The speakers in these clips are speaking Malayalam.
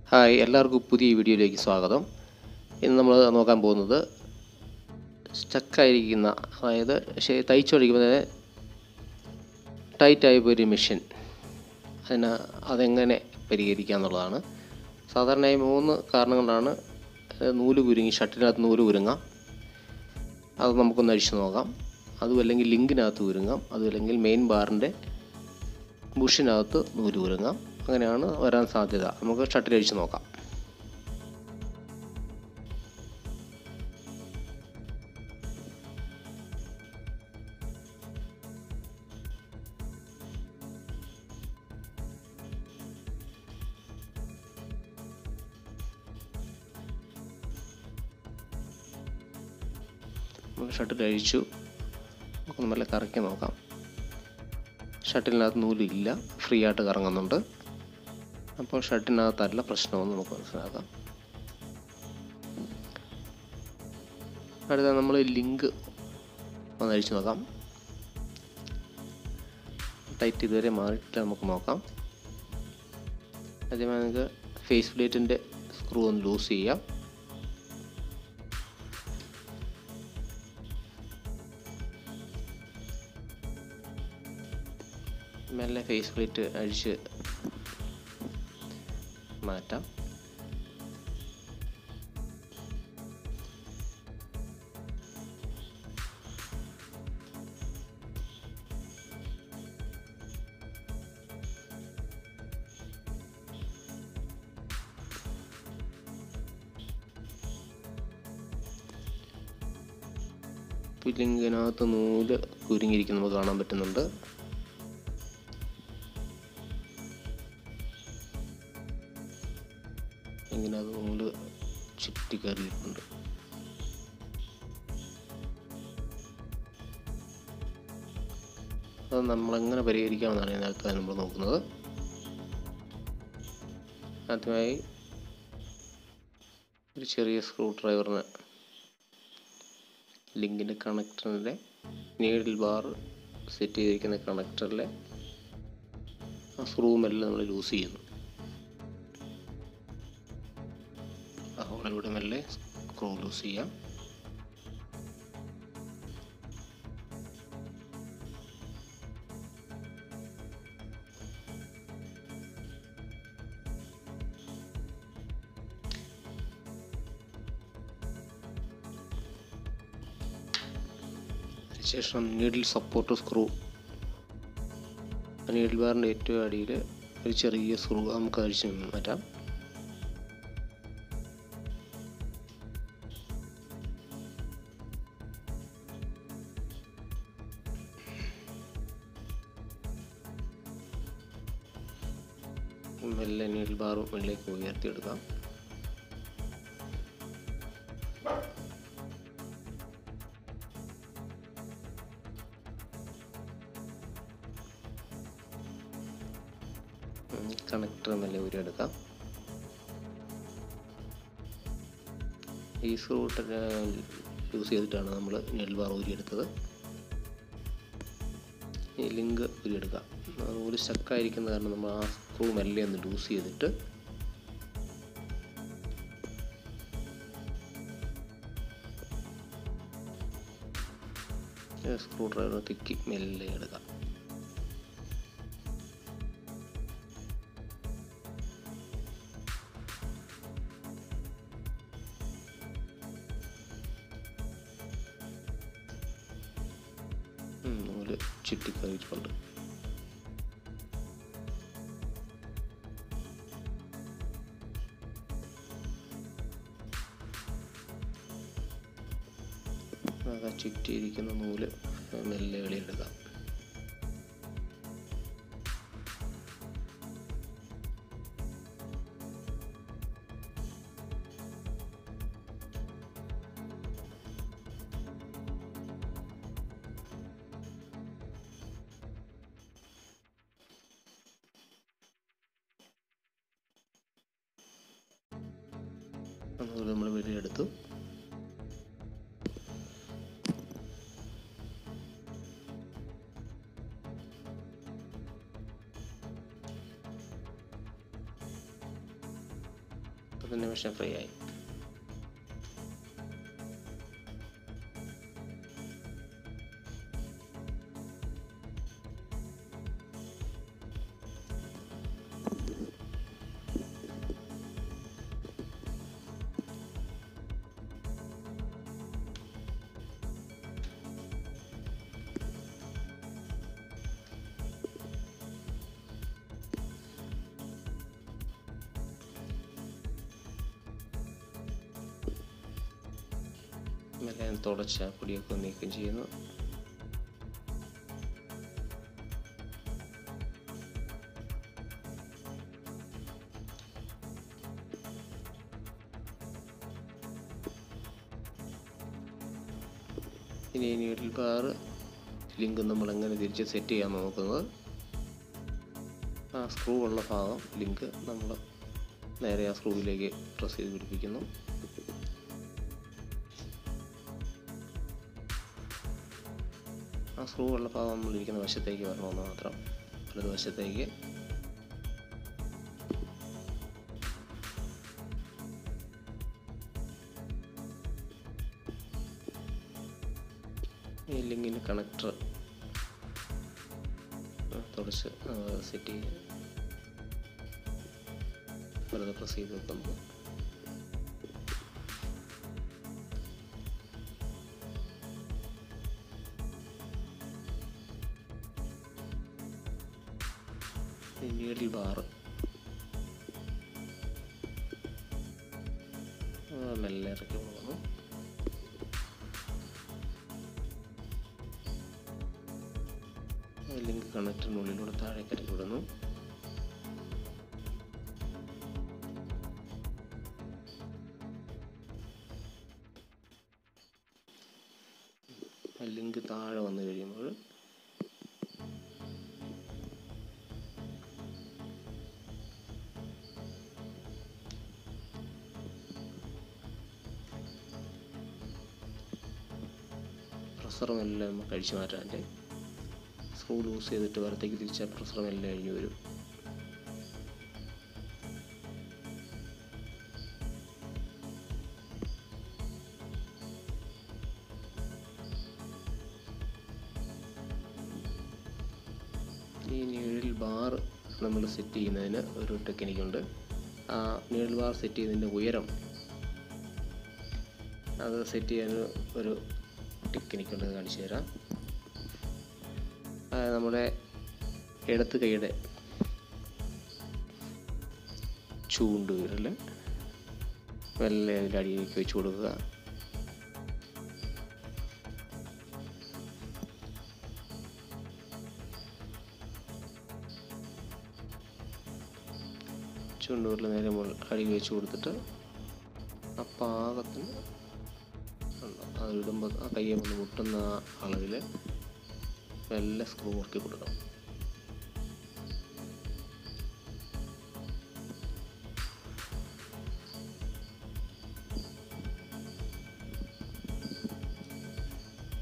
ഹായ്, എല്ലാവർക്കും പുതിയ വീഡിയോയിലേക്ക് സ്വാഗതം. ഇന്ന് നമ്മൾ നോക്കാൻ പോകുന്നത് സ്റ്റക്കായിരിക്കുന്ന, അതായത് തയ്ച്ചുകൊണ്ടിരിക്കുമ്പോൾ ടൈറ്റായി പോയൊരു മെഷീൻ, അതെങ്ങനെ പരിഹരിക്കുക എന്നുള്ളതാണ്. സാധാരണയായി 3 കാരണം കൊണ്ടാണ് നൂല് കുരുങ്ങി, ഷർട്ടിനകത്ത് നൂല് കുരുങ്ങാം. അത് നമുക്കൊന്ന് അഴിച്ചു നോക്കാം. അതുമല്ലെങ്കിൽ ലിങ്കിനകത്ത് കുരുങ്ങാം, അതുമല്ലെങ്കിൽ മെയിൻ ബാറിൻ്റെ ബുഷിനകത്ത് നൂല് കുരുങ്ങാം. അങ്ങനെയാണ് വരാൻ സാധ്യത. നമുക്ക് ഷർട്ടിൽ അഴിച്ച് നോക്കാം. നമുക്ക് ഷർട്ടിൽ അഴിച്ചു, നമുക്ക് നല്ല കറക്കി നോക്കാം. ഷർട്ടിനകത്ത് നൂലില്ല, ഫ്രീ ആയിട്ട് കറങ്ങുന്നുണ്ട്. അപ്പോൾ ഷർട്ടിനകത്തല്ല പ്രശ്നമെന്ന് നമുക്ക് മനസ്സിലാക്കാം. അടുത്ത നമ്മൾ ലിങ്ക് ഒന്ന് അഴിച്ചു നോക്കാം. ടൈറ്റ് ഇതുവരെ മാറിയിട്ടില്ല, നമുക്ക് നോക്കാം. ആദ്യമായി നമുക്ക് ഫേസ് പ്ലേറ്റിൻ്റെ സ്ക്രൂ ഒന്ന് ലൂസ് ചെയ്യാം. മെല്ലെ ഫേസ് പ്ലേറ്റ് അഴിച്ച് മാറ്റാം. ലിങ്കിനകത്ത് നൂല് കുരുങ്ങിയിരിക്കുന്നത് നമുക്ക് കാണാൻ പറ്റുന്നുണ്ട്. ലിങ്കിനകത്ത് നൂല് ചുറ്റി കയറിയിട്ടുണ്ട്. അത് നമ്മളെങ്ങനെ പരിഹരിക്കാമെന്നാണ് ഇതിനകത്ത് നമ്മൾ നോക്കുന്നത്. ആദ്യമായി ഒരു ചെറിയ സ്ക്രൂ ഡ്രൈവറിന് ലിങ്കിൻ്റെ കണക്ടറിൻ്റെ നീഡിൽ ബാർ സെറ്റ് ചെയ്തിരിക്കുന്ന കണക്ടറിലെ ആ സ്ക്രൂ മെല്ലെ നമ്മൾ ലൂസ് ചെയ്യുന്നു. ആ ഹോളിലൂടെ മെല്ലെ സ്ക്രൂ ലൂസ് ചെയ്യാം. ശേഷം നീഡിൽ സപ്പോർട്ട് സ്ക്രൂ, നീഡിൽ ബാറിൻ്റെ ഏറ്റവും അടിയിൽ ഒരു ചെറിയ സ്ക്രൂ നമുക്ക് അഴിച്ച് മാറ്റാം. മെല്ലെ നീഡിൽ ബാർ മുകളിലേക്ക് ഉയർത്തിയെടുക്കാം. കണക്ടർ മെല്ലെ ഊരിയെടുക്കാം. ഈ സ്ക്രൂ യൂസ് ചെയ്തിട്ടാണ് നമ്മൾ നീഡിൽ ബാർ ഊരിയെടുത്തത്. ഈ ലിങ്ക് ഊരിയെടുക്കാം. നൂല് സ്റ്റക്കായിരിക്കുന്ന കാരണം നമ്മൾ ആ സ്ക്രൂ മെല്ലെ ഒന്ന് ലൂസ് ചെയ്തിട്ട് സ്ക്രൂ ഡ്രൈവർ തിക്കി മെല്ലെ എടുക്കാം. നൂല് ചുറ്റിക്കറിയിട്ടുണ്ട്. ചുറ്റിയിരിക്കുന്ന നൂല് മെല്ലെ വെളിയെടുക്കാം. നൂല് നമ്മൾ വെളിയെടുത്തു. അപ്പോൾ തന്നെ മെഷീൻ ഫ്രീ ആയി. മെല്ലെ തുടച്ച പൊടിയൊക്കെ നീക്കം ചെയ്യുന്നു. ഇനി നീഡിൽ ബാർ ലിങ്ക് നമ്മൾ എങ്ങനെ തിരിച്ച് സെറ്റ് ചെയ്യാൻ നോക്കുന്നത്. ആ സ്ക്രൂ ഉള്ള ഭാഗം ലിങ്ക് നമ്മൾ നേരെ ആ സ്ക്രൂവിലേക്ക് പ്രസ് ചെയ്ത് പിടിപ്പിക്കുന്നു. ആ സ്ക്രൂ ഉള്ള ഭാഗം നമ്മളിരിക്കുന്ന വശത്തേക്ക് വരണമെന്ന് മാത്രം. വലതുവശത്തേക്ക് ഈ ലിങ്കിന് കണക്ടർ തുടച്ച് സെറ്റ് ചെയ്ത് വെറുതെ പ്രസ് ചെയ്ത് വെക്കുന്നു. നീഡിൽ ബാർ മെല്ലെ ഇറക്കി പോകുന്നു. ലിങ്ക് കണക്ടറിനുള്ളിലൂടെ താഴേക്ക് ഇറക്കി വിടുന്നു. ലിങ്ക് താഴെ വന്നു കഴിയുമ്പോൾ പ്രസറും എല്ലാം നമുക്ക് അഴിച്ചു മാറ്റാൻ്റെ സ്ക്രൂ ലൂസ് ചെയ്തിട്ട് വലത്തേക്ക് തിരിച്ചാൽ പ്രസറും എല്ലാം അഴിഞ്ഞു വരും. ഈ നീഡിൽ ബാർ നമ്മൾ സെറ്റ് ചെയ്യുന്നതിന് ഒരു ടെക്നിക്കുണ്ട്. ആ നീഡിൽ ബാർ സെറ്റ് ചെയ്യുന്നതിൻ്റെ ഉയരം അത് സെറ്റ് ചെയ്യാൻ ഒരു ടെക്നിക്കുണ്ട്, കാണിച്ചു തരാം. നമ്മുടെ ഇടത്ത് കൈയുടെ ചൂണ്ടുവിരൽ മെല്ലെ അതിൻ്റെ അടിയിലേക്ക് വെച്ച് കൊടുക്കുക. ചൂണ്ടുവിരൽ നേരെ അടി വെച്ച് കൊടുത്തിട്ട് ആ പാകത്തിന് അതിടുമ്പോൾ ആ കയ്യെ വന്ന് മുട്ടുന്ന അളവിൽ മെല്ലെ സ്ക്രൂ ഇറക്കി കൊടുക്കണം.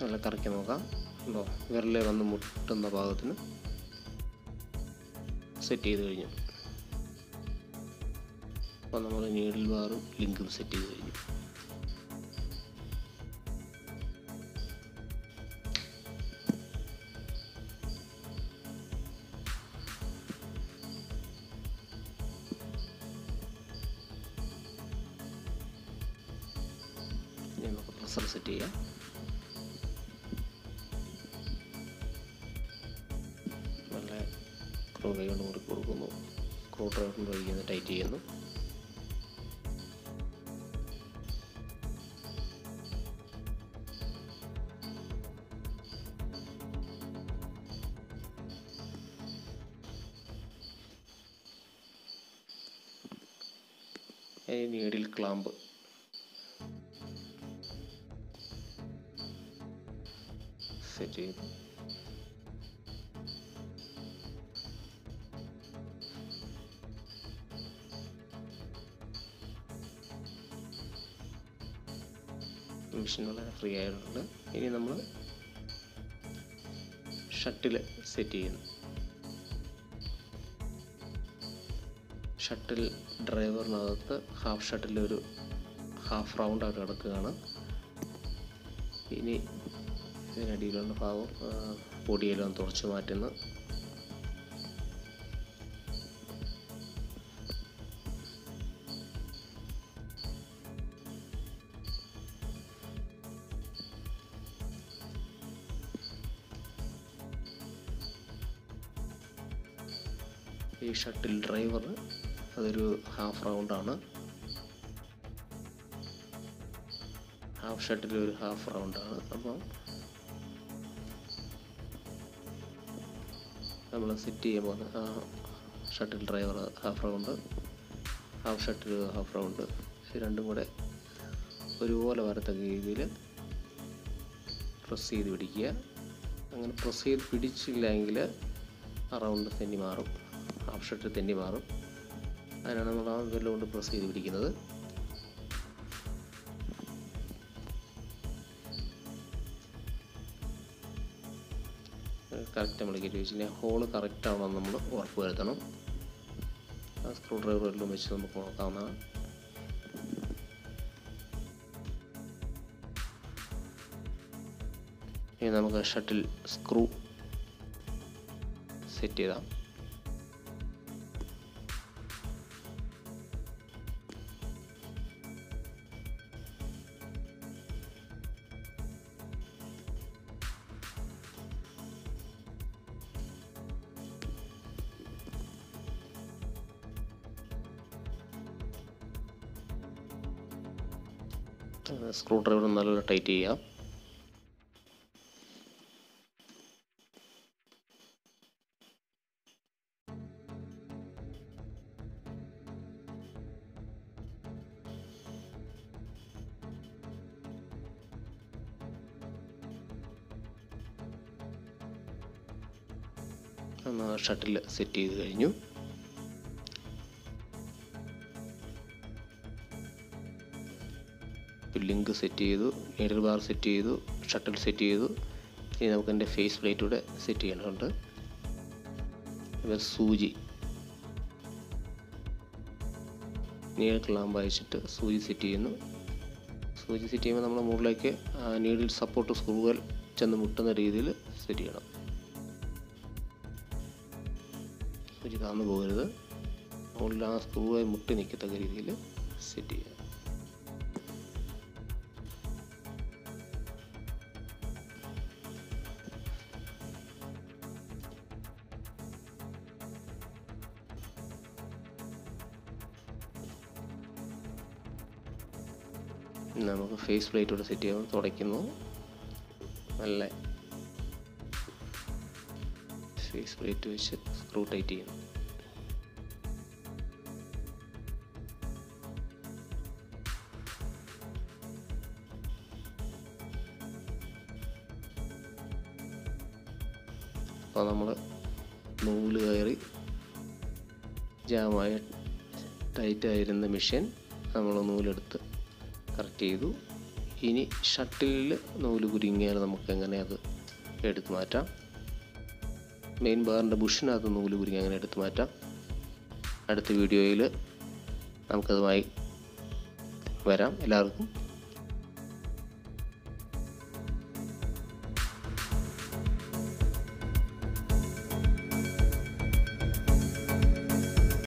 നല്ല കറക്കി നോക്കാം. ഉണ്ടോ? വിരലെ വന്ന് മുട്ടുന്ന ഭാഗത്തിന് സെറ്റ് ചെയ്ത് കഴിഞ്ഞു. അപ്പോൾ നമ്മൾ നീഡിൽ ബാറും ലിങ്കും സെറ്റ് ചെയ്ത് കഴിഞ്ഞു. നമുക്ക് പ്രസർ സെറ്റ് ചെയ്യാം. നല്ല സ്ക്രൂ കൈ കൊണ്ട് മുറുക്കി കൊടുക്കുന്നു. സ്ക്രൂ ഡ്രൈവർ കൊണ്ട് വഴിക്കുന്ന ടൈറ്റ് ചെയ്യുന്നു. നീഡിൽ ക്ലാമ്പ് സെറ്റ് ചെയ്തു. മെഷീൻ വളരെ ഫ്രീ ആയിട്ടുണ്ട്. ഇനി നമ്മൾ ഷട്ടിൽ സെറ്റ് ചെയ്യുന്നു. ഷട്ടിൽ ഡ്രൈവറിനകത്ത് ഹാഫ് ഷട്ടിൽ ഒരു ഹാഫ് റൗണ്ടായിട്ട് കിടക്കുകയാണ്. ഇനി ഇതിനടിയിലുള്ള ഭാഗം പൊടിയെല്ലാം തുടച്ച് മാറ്റുന്നു. ഈ ഷട്ടിൽ ഡ്രൈവർ അതൊരു ഹാഫ് റൗണ്ടാണ്. ഹാഫ് ഷട്ടിൽ ഒരു ഹാഫ് റൗണ്ടാണ്. അപ്പം നമ്മൾ സെറ്റ് ചെയ്യുമ്പോൾ shuttle driver half round, half shuttle half round, ഇത് രണ്ടും കൂടെ ഒരുപോലെ വരത്തക്ക രീതിയിൽ പ്രസ് ചെയ്ത് പിടിക്കുക. അങ്ങനെ പ്രസ് ചെയ്ത് പിടിച്ചില്ലെങ്കിൽ ആ റൗണ്ട് തെന്നി മാറും, ഹാഫ് ഷട്ടിൽ തെന്നി മാറും. അതിനാണ് നമ്മൾ ആ വിരൽ കൊണ്ട് പ്രസ് ചെയ്ത് പിടിക്കുന്നത്. കറക്റ്റ് നമ്മൾ കയറ്റി വെച്ച് ഹോള് കറക്റ്റാണോ നമ്മൾ ഉറപ്പ് വരുത്തണം. ആ സ്ക്രൂ ഡ്രൈവറിലും വെച്ച് നമുക്ക് നോക്കാവുന്നതാണ്. ഇനി നമുക്ക് ഷട്ടിൽ സ്ക്രൂ സെറ്റ് ചെയ്താം. സ്ക്രൂ ഡ്രൈവർ നല്ല ടൈറ്റ് ചെയ്യാം. ഷട്ടിൽ സെറ്റ് ചെയ്ത് കഴിഞ്ഞു. ലിങ്ക് സെറ്റ് ചെയ്തു, നീഡിൽ ബാർ സെറ്റ് ചെയ്തു, ഷട്ടിൽ സെറ്റ് ചെയ്തു. ഇനി നമുക്ക് എൻ്റെ ഫേസ് പ്ലേറ്റ് കൂടെ സെറ്റ് ചെയ്യേണ്ടതുണ്ട്. സൂചി നീഡിൽ ക്ലാമ്പ് അയച്ചിട്ട് സൂചി സെറ്റ് ചെയ്യുന്നു. സൂചി സെറ്റ് ചെയ്യുമ്പോൾ നമ്മൾ മുകളിലേക്ക് നീഡിൽ സപ്പോർട്ട് സ്ക്രൂകൾ ചെന്ന് മുട്ടുന്ന രീതിയിൽ സെറ്റ് ചെയ്യണം. സൂചി താന്നു പോകരുത്, മുകളിൽ ആ സ്ക്രൂവായി മുട്ടി നിൽക്കത്തക്ക രീതിയിൽ സെറ്റ് ചെയ്യുക. നമുക്ക് ഫേസ് പ്ലേറ്റ് കൂടെ സെറ്റ് ചെയ്യുമ്പോൾ തുടയ്ക്കുന്നു. നല്ല ഫേസ് പ്ലേറ്റ് വെച്ച് സ്ക്രൂ ടൈറ്റ് ചെയ്യുന്നു. അപ്പോൾ നമ്മൾ നൂല് കയറി ജാമായ ടൈറ്റായിരുന്ന മെഷീൻ നമ്മൾ നൂലെടുത്ത് കറക്റ്റ് ചെയ്തു. ഇനി ഷട്ടിലിൽ നൂല് കുരുങ്ങിയാൽ നമുക്ക് എങ്ങനെ അത് എടുത്തു മാറ്റാം. മെയിൻ ബാറിൻ്റെ ബുഷിനകത്ത് നൂല് കുരുങ്ങി അങ്ങനെ എടുത്തു മാറ്റാം. അടുത്ത വീഡിയോയിൽ നമുക്കതുമായി വരാം. എല്ലാവർക്കും